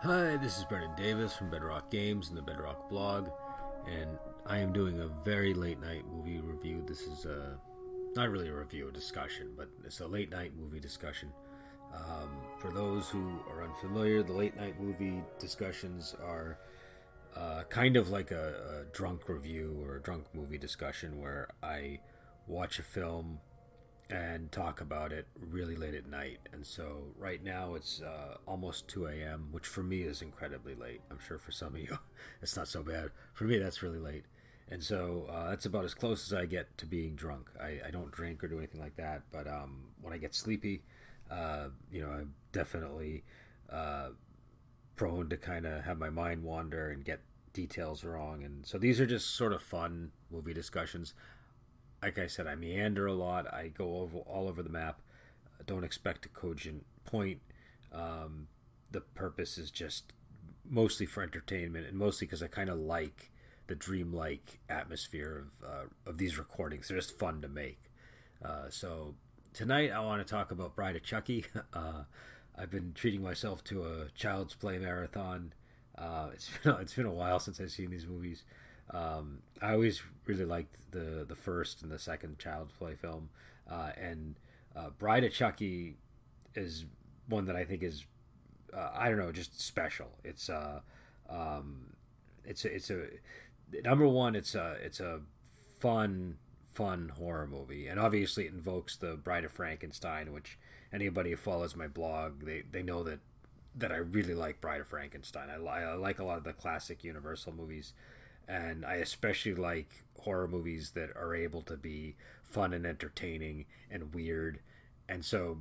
Hi, this is Brendan Davis from Bedrock Games and the Bedrock blog, and I am doing a very late night movie review. This is not really a review, a discussion, but it's a late night movie discussion. For those who are unfamiliar, the late night movie discussions are kind of like a drunk review or a drunk movie discussion where I watch a film and talk about it really late at night. And so right now it's almost 2 a.m., which for me is incredibly late. I'm sure for some of you it's not so bad. For me, that's really late. And so that's about as close as I get to being drunk. I don't drink or do anything like that, but when I get sleepy, I'm definitely prone to kind of have my mind wander and get details wrong. And so these are just sort of fun movie discussions. Like I said, I meander a lot. I go all over the map. Don't expect a cogent point. The purpose is just mostly for entertainment, and mostly because I kind of like the dreamlike atmosphere of these recordings. They're just fun to make. So tonight I want to talk about Bride of Chucky. I've been treating myself to a Child's Play marathon. It's been a while since I've seen these movies. I always really liked the first and the second Child's Play film, and Bride of Chucky is one that I think is I don't know, just special. It's a number one. It's a fun horror movie, and obviously it invokes the Bride of Frankenstein, which anybody who follows my blog they know that I really like Bride of Frankenstein. I like a lot of the classic Universal movies. And I especially like horror movies that are able to be fun and entertaining and weird. And so,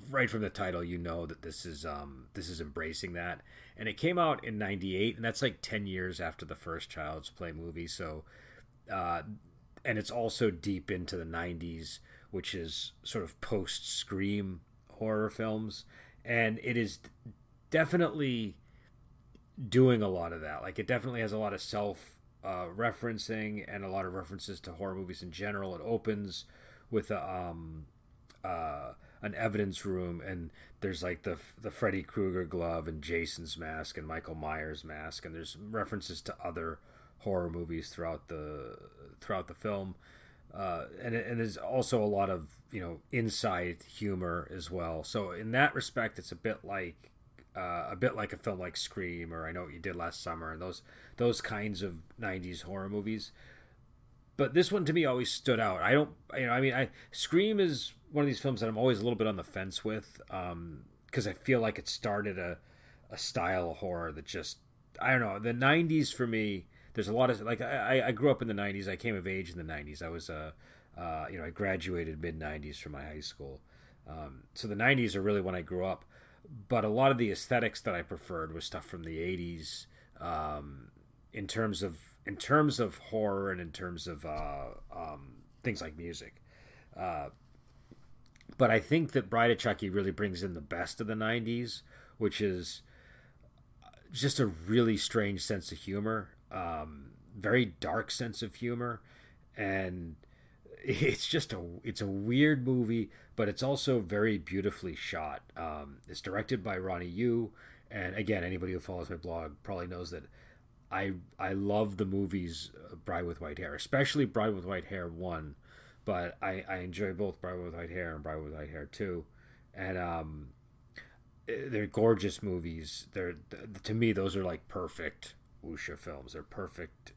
right from the title, you know that this is embracing that. And it came out in '98, and that's like 10 years after the first Child's Play movie. So, and it's also deep into the '90s, which is sort of post Scream horror films, and it is definitely doing a lot of that. Like, it definitely has a lot of self referencing and a lot of references to horror movies in general. It opens with an evidence room, and there's like the Freddy Krueger glove and Jason's mask and Michael Myers mask, and there's references to other horror movies throughout the film. And there's also a lot of inside humor as well. So in that respect, it's a bit like a film like Scream or I Know What You Did Last Summer and those kinds of '90s horror movies. But this one to me always stood out. I don't, Scream is one of these films that I'm always a little bit on the fence with because I feel like it started a style of horror that just I don't know. The '90s for me, there's a lot of like I grew up in the '90s. I came of age in the '90s. I was I graduated mid '90s from my high school. So the '90s are really when I grew up. But a lot of the aesthetics that I preferred was stuff from the '80s, in terms of horror and in terms of things like music. But I think that Bride of Chucky really brings in the best of the '90s, which is just a really strange sense of humor, very dark sense of humor, and it's a weird movie, but it's also very beautifully shot. It's directed by Ronnie Yu, and again, anybody who follows my blog probably knows that I love the movies Bride with White Hair, especially Bride with White Hair 1, but I enjoy both Bride with White Hair and Bride with White Hair 2, and they're gorgeous movies. To me, those are like perfect wuxia films. They're perfect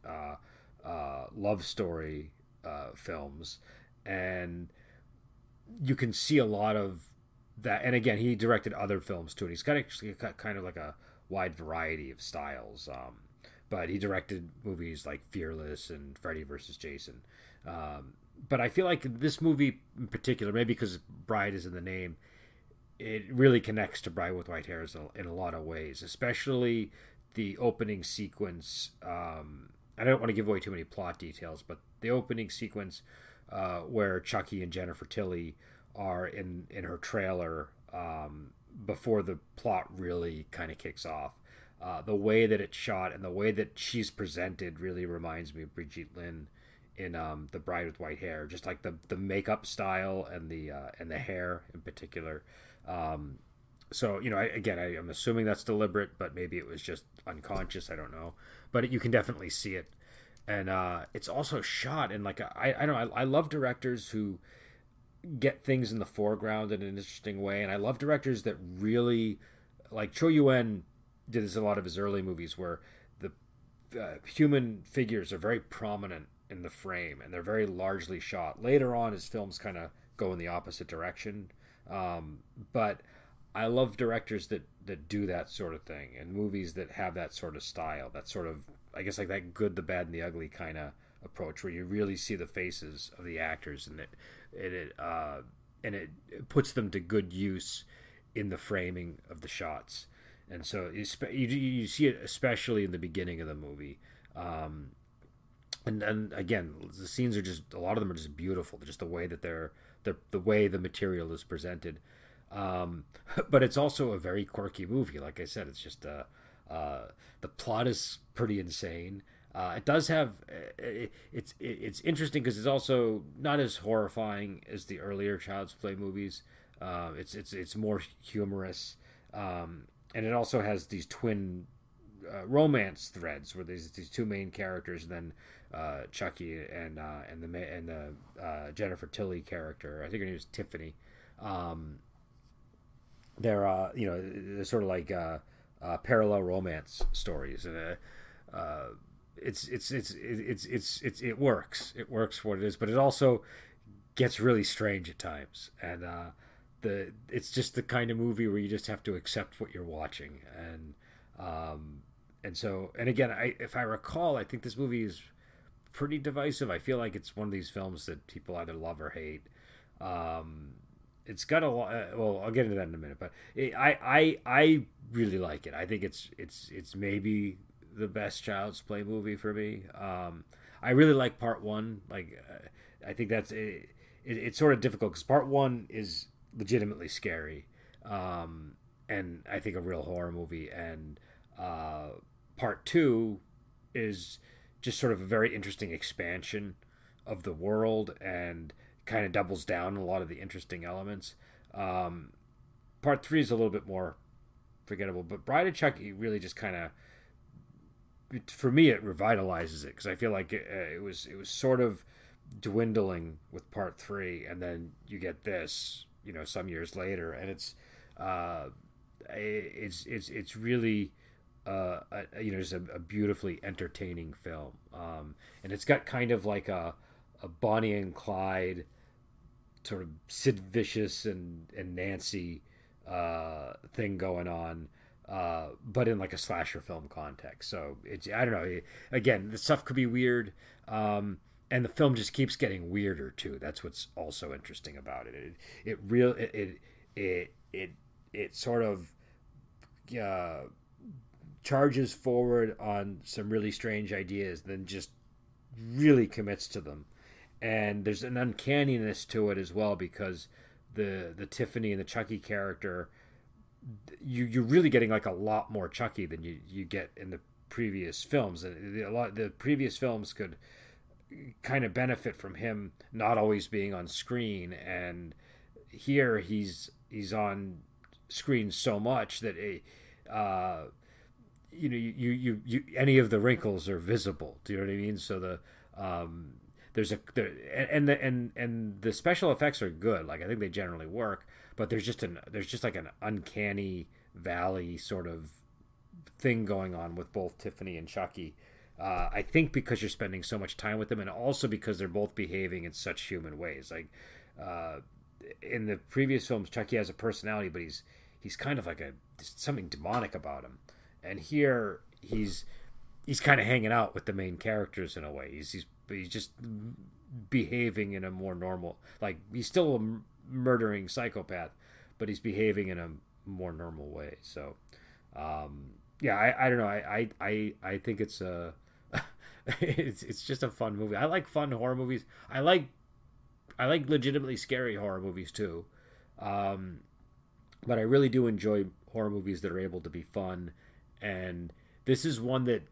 love story films, and you can see a lot of that. And again, he directed other films too, and he's got kind of like a wide variety of styles. But he directed movies like Fearless and Freddy vs. Jason. But I feel like this movie in particular, maybe because Bride is in the name, it really connects to Bride with White Hair in a lot of ways, especially the opening sequence. I don't want to give away too many plot details, but the opening sequence where Chucky and Jennifer Tilly are in her trailer before the plot really kind of kicks off. The way that it's shot and the way that she's presented really reminds me of Brigitte Lin in The Bride with White Hair. Just like the makeup style and the hair in particular. So I'm assuming that's deliberate, but maybe it was just unconscious. I don't know, but you can definitely see it, and it's also shot in like I don't know. I love directors who get things in the foreground in an interesting way, and I love directors that really like Cho Yuen did this in a lot of his early movies where the human figures are very prominent in the frame and they're very largely shot. Later on, his films kind of go in the opposite direction, but I love directors that do that sort of thing and movies that have that sort of style, that sort of, I guess, like that good, the bad, and the ugly kind of approach where you really see the faces of the actors and it puts them to good use in the framing of the shots. And so you see it especially in the beginning of the movie. And again, the scenes are just, a lot of them are just beautiful. Just the way that they're the way the material is presented. But it's also a very quirky movie. Like I said, it's just the plot is pretty insane. It does have it's interesting because it's also not as horrifying as the earlier Child's Play movies. It's more humorous, and it also has these twin romance threads where there's these two main characters, and then Chucky and the Jennifer Tilly character. I think her name is Tiffany. They're sort of like parallel romance stories, and it works. It works for what it is, but it also gets really strange at times, and it's just the kind of movie where you just have to accept what you're watching, and again, if I recall, I think this movie is pretty divisive. I feel like it's one of these films that people either love or hate. It's got a lot. Well, I'll get into that in a minute, but I really like it. I think it's maybe the best Child's Play movie for me. I really like part one. I think that's it. It's sort of difficult because part one is legitimately scary, and I think a real horror movie, and part two is just sort of a very interesting expansion of the world and kind of doubles down on a lot of the interesting elements. Part three is a little bit more forgettable, but Bride of Chucky really just kind of, for me, it revitalizes it because I feel like it was sort of dwindling with part three, and then you get this, some years later, and it's really just a beautifully entertaining film, and it's got kind of like a Bonnie and Clyde sort of Sid Vicious and Nancy thing going on, but in like a slasher film context. So I don't know. Again, the stuff could be weird, and the film just keeps getting weirder too. That's what's also interesting about it. It sort of charges forward on some really strange ideas, then just really commits to them. And there's an uncanniness to it as well because the Tiffany and the Chucky character, you're really getting like a lot more Chucky than you get in the previous films. And the previous films could kind of benefit from him not always being on screen, and here he's on screen so much that you any of the wrinkles are visible. Do you know what I mean? So the special effects are good. Like I think they generally work, but there's just like an uncanny valley sort of thing going on with both Tiffany and Chucky. I think because you're spending so much time with them, and also because they're both behaving in such human ways. Like in the previous films, Chucky has a personality, but he's kind of like something demonic about him. And here he's kind of hanging out with the main characters in a way. He's just behaving in a more normal, like he's still a murdering psychopath, but he's behaving in a more normal way. So I don't know. I think it's it's just a fun movie. I like fun horror movies. I like legitimately scary horror movies too. But I really do enjoy horror movies that are able to be fun. And this is one that,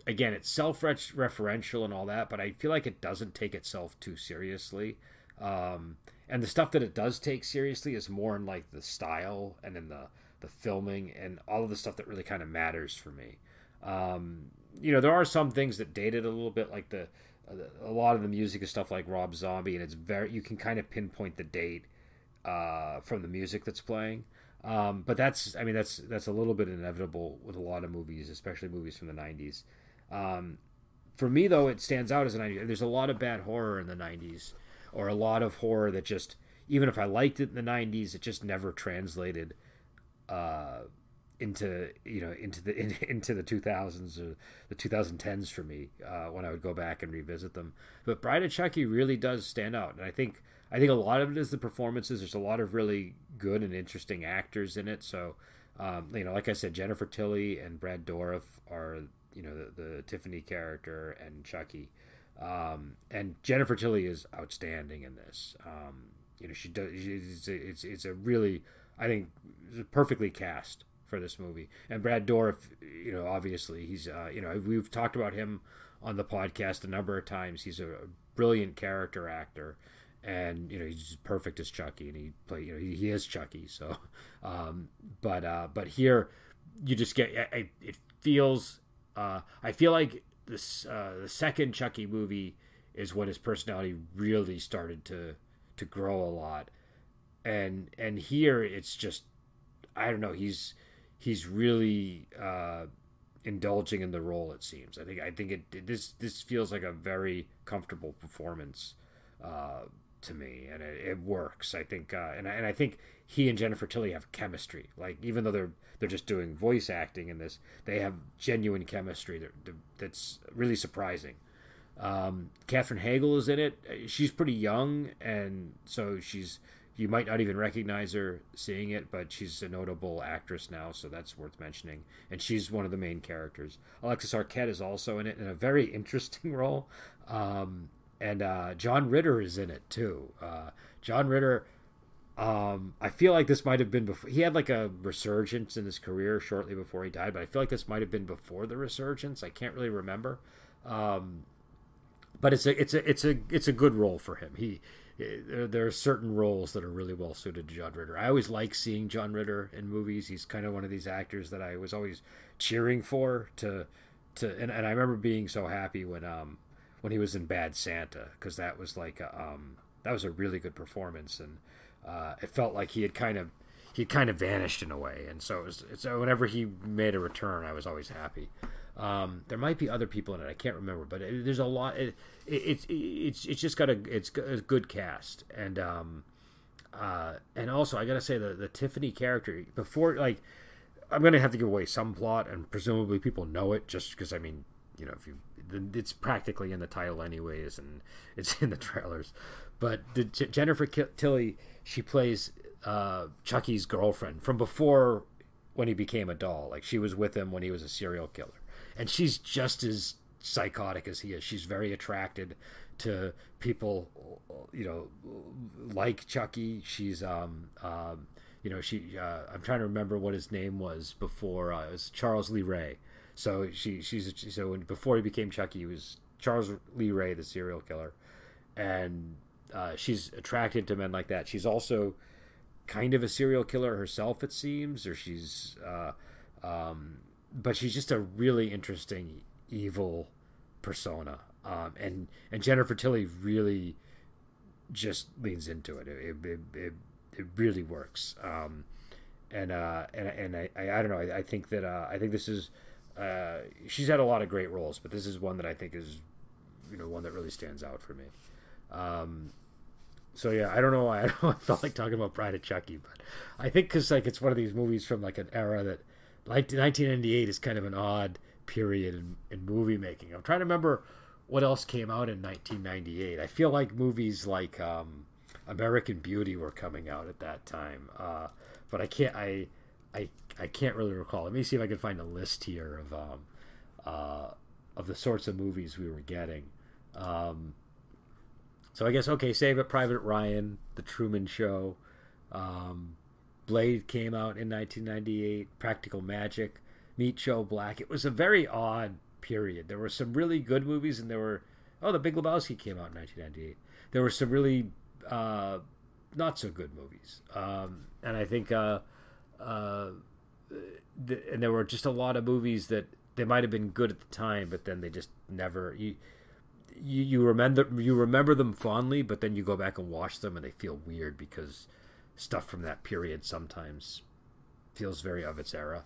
again, it's self-referential and all that, but I feel like it doesn't take itself too seriously. And the stuff that it does take seriously is more in like the style and in the the filming, and all of the stuff that really kind of matters for me. You know, there are some things that dated a little bit, like a lot of the music is stuff like Rob Zombie, and it's very, you can kind of pinpoint the date from the music that's playing. But that's a little bit inevitable with a lot of movies, especially movies from the 90s. For me, though, it stands out as a 90s. There's a lot of bad horror in the 90s, or a lot of horror that just, even if I liked it in the 90s, it just never translated into the 2000s or the 2010s for me when I would go back and revisit them. But Bride of Chucky really does stand out, and I think a lot of it is the performances. There's a lot of really good and interesting actors in it. So, like I said, Jennifer Tilly and Brad Dourif are, the Tiffany character and Chucky. And Jennifer Tilly is outstanding in this. She does. It's a really, I think, perfectly cast for this movie. And Brad Dourif, obviously he's, we've talked about him on the podcast a number of times. He's a brilliant character actor, and he's just perfect as Chucky, and he is Chucky. So, but here you just get it feels. I feel like this the second Chucky movie is when his personality really started to grow a lot, and here it's just, I don't know, he's really indulging in the role, it seems. I think this feels like a very comfortable performance to me, and it works. I think and I think he and Jennifer Tilly have chemistry. Like, even though they're just doing voice acting in this, they have genuine chemistry that's really surprising. Katherine Hagel is in it. She's pretty young, and so you might not even recognize her seeing it, but she's a notable actress now, so that's worth mentioning. And she's one of the main characters. Alexis Arquette is also in it in a very interesting role. And John Ritter is in it too. John Ritter, I feel like this might have been before. He had like a resurgence in his career shortly before he died, but I feel like this might have been before the resurgence. I can't really remember. But it's a good role for him. There are certain roles that are really well suited to John Ritter. I always like seeing John Ritter in movies. He's kind of one of these actors that I was always cheering for and I remember being so happy when he was in Bad Santa, because that was like that was a really good performance, and it felt like he had kind of vanished in a way, and so whenever he made a return, I was always happy. There might be other people in it, I can't remember, but there's a lot. It's just got a good cast, and also I gotta say the Tiffany character, before, like, I'm gonna have to give away some plot, and presumably people know it just because, I mean, it's practically in the title anyways, and it's in the trailers. But Jennifer Tilly, she plays Chucky's girlfriend from before, when he became a doll. Like, she was with him when he was a serial killer, and she's just as psychotic as he is. She's very attracted to people, like Chucky. She's I'm trying to remember what his name was before. It was Charles Lee Ray. So before he became Chucky, he was Charles Lee Ray, the serial killer, and she's attracted to men like that. She's also kind of a serial killer herself, it seems, or she's, but she's just a really interesting evil persona, and Jennifer Tilly really just leans into it. It really works, and I don't know. I think this is. She's had a lot of great roles, but this is one that I think is, one that really stands out for me. So yeah, I don't know why I felt like talking about Bride of Chucky, but I think because, like, it's one of these movies from like an era that, like, 1998 is kind of an odd period in movie making. I'm trying to remember what else came out in 1998. I feel like movies like American Beauty were coming out at that time, but I can't really recall. Let me see if I can find a list here of the sorts of movies we were getting. So I guess, okay, Save It Private Ryan, The Truman Show, Blade came out in 1998, Practical Magic, Meet Joe Black. It was a very odd period. There were some really good movies, and The Big Lebowski came out in 1998. There were some really not so good movies. And I think and there were just a lot of movies that they might have been good at the time, but then they just never you remember them fondly, but then you go back and watch them and they feel weird because stuff from that period sometimes feels very of its era.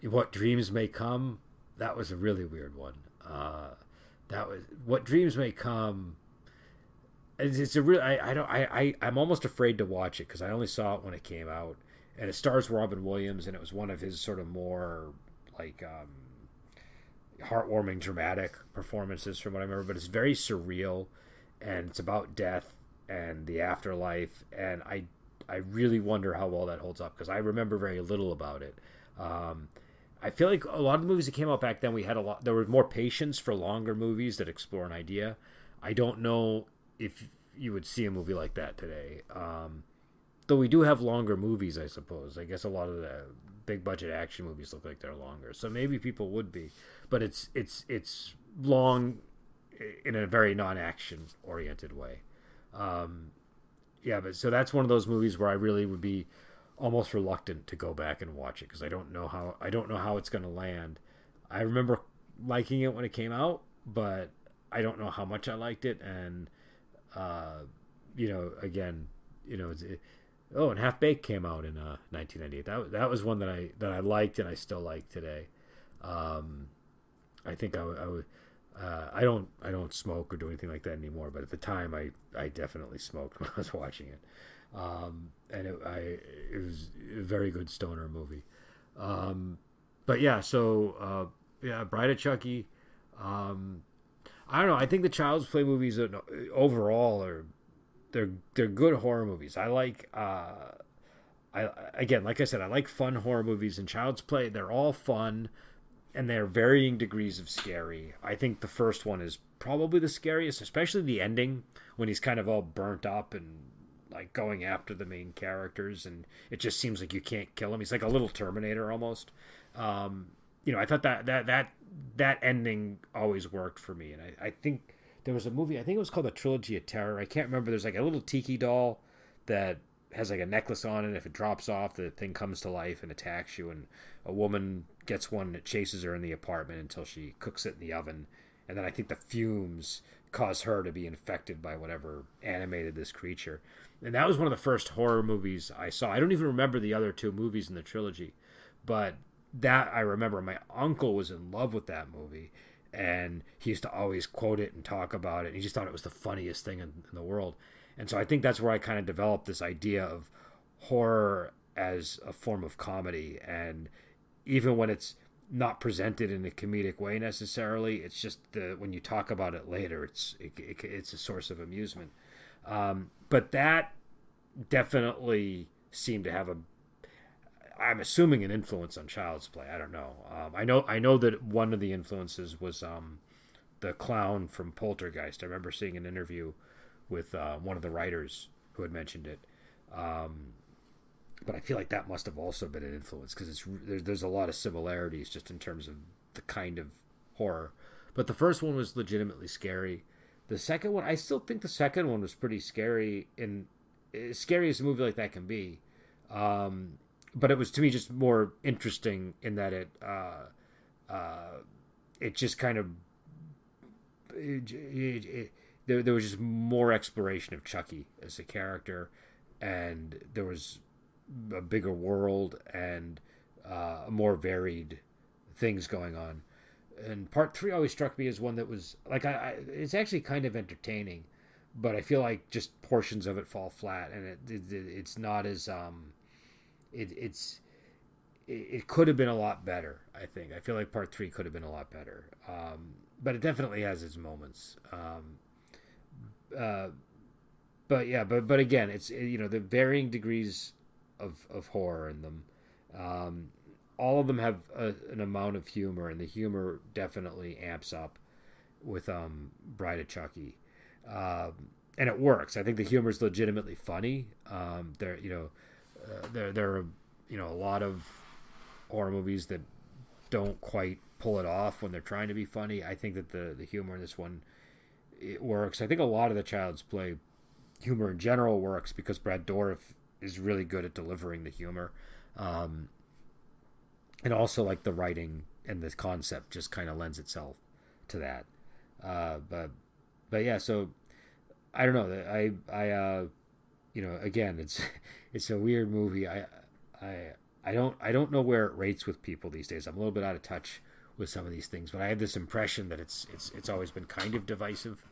What Dreams May Come, that was a really weird one. That was What Dreams May Come. It's a real. I'm almost afraid to watch it because I only saw it when it came out, and it stars Robin Williams, and it was one of his sort of more like heartwarming, dramatic performances from what I remember. But it's very surreal, and it's about death and the afterlife, and I really wonder how well that holds up because I remember very little about it. I feel like a lot of the movies that came out back then, there was more patience for longer movies that explore an idea. I don't know if you would see a movie like that today. Though we do have longer movies, I suppose. I guess a lot of the big budget action movies look like they're longer, so maybe people would be. But it's long in a very non-action oriented way. But so that's one of those movies where I really would be almost reluctant to go back and watch it because I don't know how it's going to land. I remember liking it when it came out, but I don't know how much I liked it, and and Half Baked came out in 1998. That was one that I liked and I still like today. I think I would. I don't smoke or do anything like that anymore, but at the time I definitely smoked when I was watching it. And it was a very good stoner movie. But yeah, so Bride of Chucky. I don't know. I think the Child's Play movies overall they're good horror movies. I like like I said, I like fun horror movies, and Child's Play, they're all fun and they're varying degrees of scary. I think the first one is probably the scariest, especially the ending when he's kind of all burnt up and like going after the main characters, and it just seems like you can't kill him. He's like a little Terminator almost. I thought that ending always worked for me, and I think there was a movie, I think it was called The Trilogy of Terror. I can't remember. There's like a little tiki doll that has like a necklace on it. If it drops off, the thing comes to life and attacks you, and a woman gets one that chases her in the apartment until she cooks it in the oven, and then I think the fumes cause her to be infected by whatever animated this creature. And that was one of the first horror movies I saw. I don't even remember the other two movies in the trilogy, but that I remember. My uncle was in love with that movie, and he used to always quote it and talk about it. He just thought it was the funniest thing in the world. And so I think that's where I kind of developed this idea of horror as a form of comedy. And even when it's not presented in a comedic way necessarily, it's just when you talk about it later, it's a source of amusement. But that definitely seemed to have I'm assuming an influence on Child's Play. I don't know. I know that one of the influences was the clown from Poltergeist. I remember seeing an interview with one of the writers who had mentioned it. But I feel like that must have also been an influence because there's a lot of similarities just in terms of the kind of horror. But the first one was legitimately scary. The second one, I still think the second one was pretty scary, and as scary as a movie like that can be. But it was, to me, just more interesting in that it just kind of there was just more exploration of Chucky as a character, and there was a bigger world and more varied things going on. And part 3 always struck me as one that was like it's actually kind of entertaining, but I feel like just portions of it fall flat, and it's not as it could have been a lot better. I feel like part 3 could have been a lot better, but it definitely has its moments. But again, it's the varying degrees of horror in them. All of them have an amount of humor, and the humor definitely amps up with Bride of Chucky, and it works. I think the humor is legitimately funny. There are a lot of horror movies that don't quite pull it off when they're trying to be funny. I think that the humor in this one, it works. I think a lot of the Child's Play humor in general works because Brad Dourif is really good at delivering the humor, um, and also like the writing and the concept just kind of lends itself to that. But yeah, so I don't know. Again, it's a weird movie. I I don't know where it rates with people these days. I'm a little bit out of touch with some of these things, but I have this impression that it's always been kind of divisive,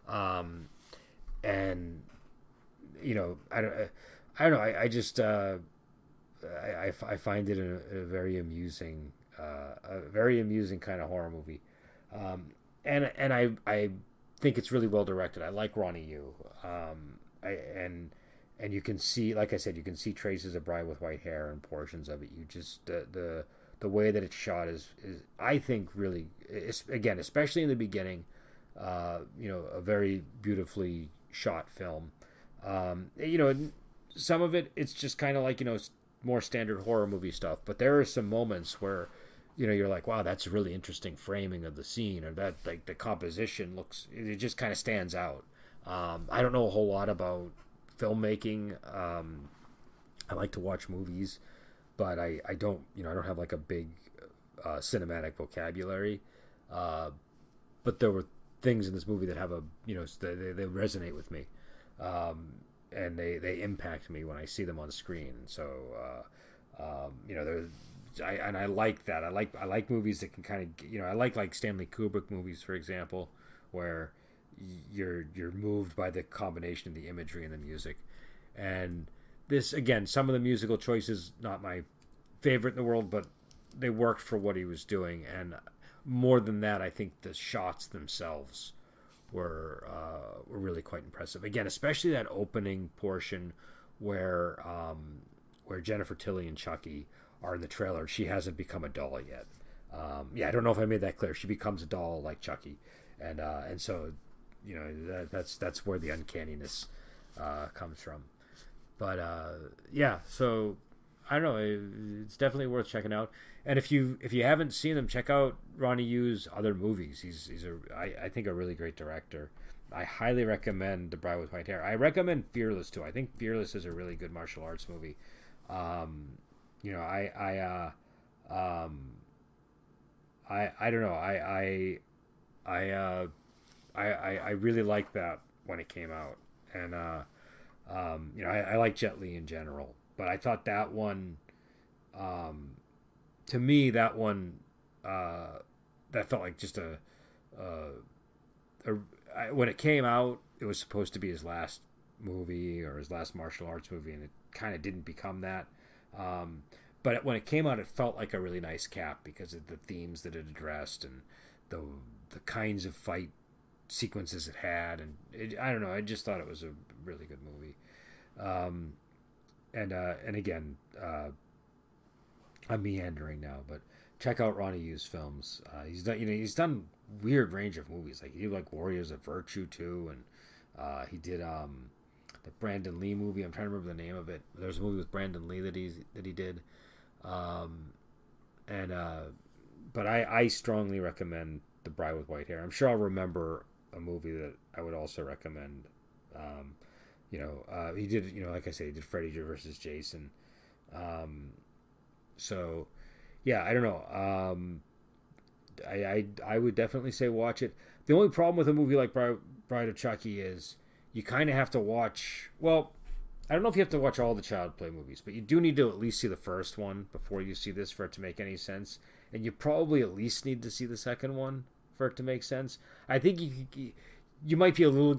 and I don't know. I just I find it a very amusing kind of horror movie, and I think it's really well directed. I like Ronnie Yu, and you can see, like I said, you can see traces of Bride with White Hair and portions of it. You just the way that it's shot is I think really, again, especially in the beginning, a very beautifully shot film. Some of it's just kind of like more standard horror movie stuff, but there are some moments where you're like, wow, that's really interesting framing of the scene, or that like the composition looks, it just kind of stands out. I don't know a whole lot about filmmaking. I like to watch movies, but I don't I don't have like a big cinematic vocabulary. But there were things in this movie that have they resonate with me, and they impact me when I see them on screen. So I like that. I like movies that can kind of I like Stanley Kubrick movies, for example, where you're moved by the combination of the imagery and the music. And this, again, some of the musical choices not my favorite in the world, but they worked for what he was doing. And more than that, I think the shots themselves were really quite impressive. Again, especially that opening portion where Jennifer Tilly and Chucky are in the trailer. She hasn't become a doll yet. I don't know if I made that clear. She becomes a doll like Chucky, and so that's where the uncanniness comes from. But so I don't know. It's definitely worth checking out. And if you haven't seen them, check out Ronnie Yu's other movies. He's I think a really great director. I highly recommend The Bride with White Hair. I recommend Fearless too. I think Fearless is a really good martial arts movie. I don't know. I really liked that when it came out, and I like Jet Li in general, but I thought that one, to me, that one, that felt like just when it came out, it was supposed to be his last movie or his last martial arts movie, and it kind of didn't become that. But when it came out, it felt like a really nice cap because of the themes that it addressed and the kinds of fight sequences it had, and I don't know. I just thought it was a really good movie. And again, I'm meandering now, but check out Ronnie Yu's films. He's done weird range of movies. Like he did like Warriors of Virtue too, and he did the Brandon Lee movie. I'm trying to remember the name of it. There's a movie with Brandon Lee that he did. But I strongly recommend The Bride with White Hair. I'm sure I'll remember a movie that I would also recommend. He did, like I said, he did Freddy versus Jason. So yeah, I don't know. I would definitely say watch it. The only problem with a movie like Bride of Chucky is you kind of have to watch. Well, I don't know if you have to watch all the Child Play movies, but you do need to at least see the first one before you see this for it to make any sense. And you probably at least need to see the second one for it to make sense. I think you might be a little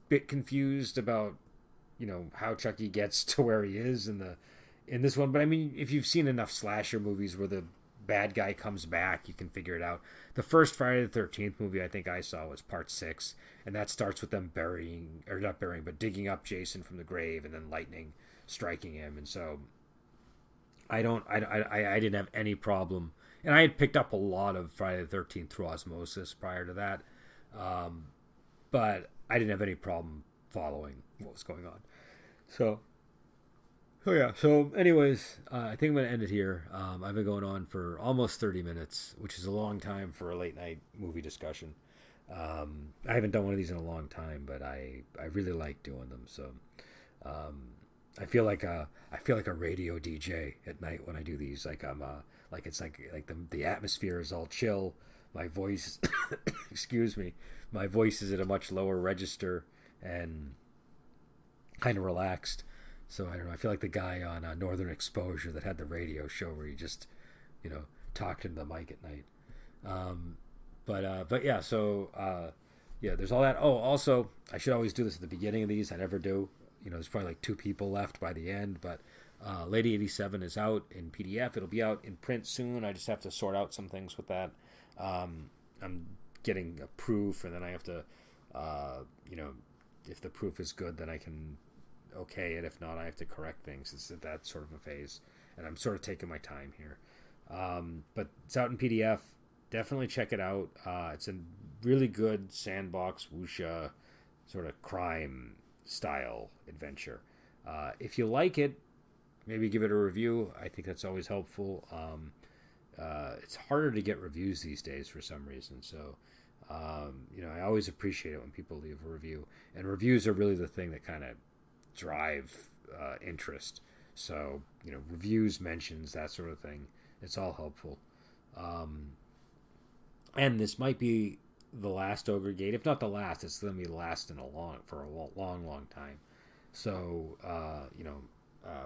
bit confused about how Chucky gets to where he is in this one. But I mean, if you've seen enough slasher movies where the bad guy comes back, you can figure it out. The first Friday the 13th movie I think I saw was part 6, and that starts with them digging up Jason from the grave and then lightning striking him. And so I didn't have any problem, and I had picked up a lot of Friday the 13th through osmosis prior to that, but I didn't have any problem following what was going on. So yeah. So anyways, I think I'm going to end it here. I've been going on for almost 30 minutes, which is a long time for a late night movie discussion. I haven't done one of these in a long time, but I really like doing them. So I feel like a radio DJ at night when I do these. Like I'm like it's like the atmosphere is all chill. My voice, excuse me, my voice is at a much lower register and kind of relaxed. So I don't know. I feel like the guy on Northern Exposure that had the radio show where he just, you know, talked into the mic at night. But yeah. So yeah, there's all that. Oh, also, I should always do this at the beginning of these. I never do. You know, there's probably like 2 people left by the end. But Lady 87 is out in PDF. It'll be out in print soon. I just have to sort out some things with that. I'm getting a proof, and then I have to, you know, if the proof is good, then I can okay it. If not, I have to correct things. It's at that sort of a phase, and I'm sort of taking my time here. But it's out in PDF. Definitely check it out. It's a really good sandbox wuxia sort of crime style adventure. If you like it, maybe give it a review. I think that's always helpful. It's harder to get reviews these days for some reason. So, you know, I always appreciate it when people leave a review. And reviews are really the thing that kind of drive interest. So, you know, reviews, mentions, that sort of thing. It's all helpful. And this might be the last Ogre Gate. If not the last, it's going to be the last for a long time. So, you know,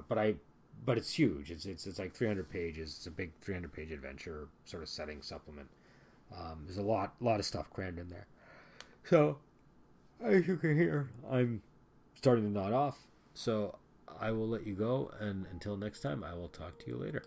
but it's huge. It's like 300 pages. It's a big 300-page adventure sort of setting supplement. There's a lot of stuff crammed in there. So, as you can hear, I'm starting to nod off. So I will let you go, and until next time, I will talk to you later.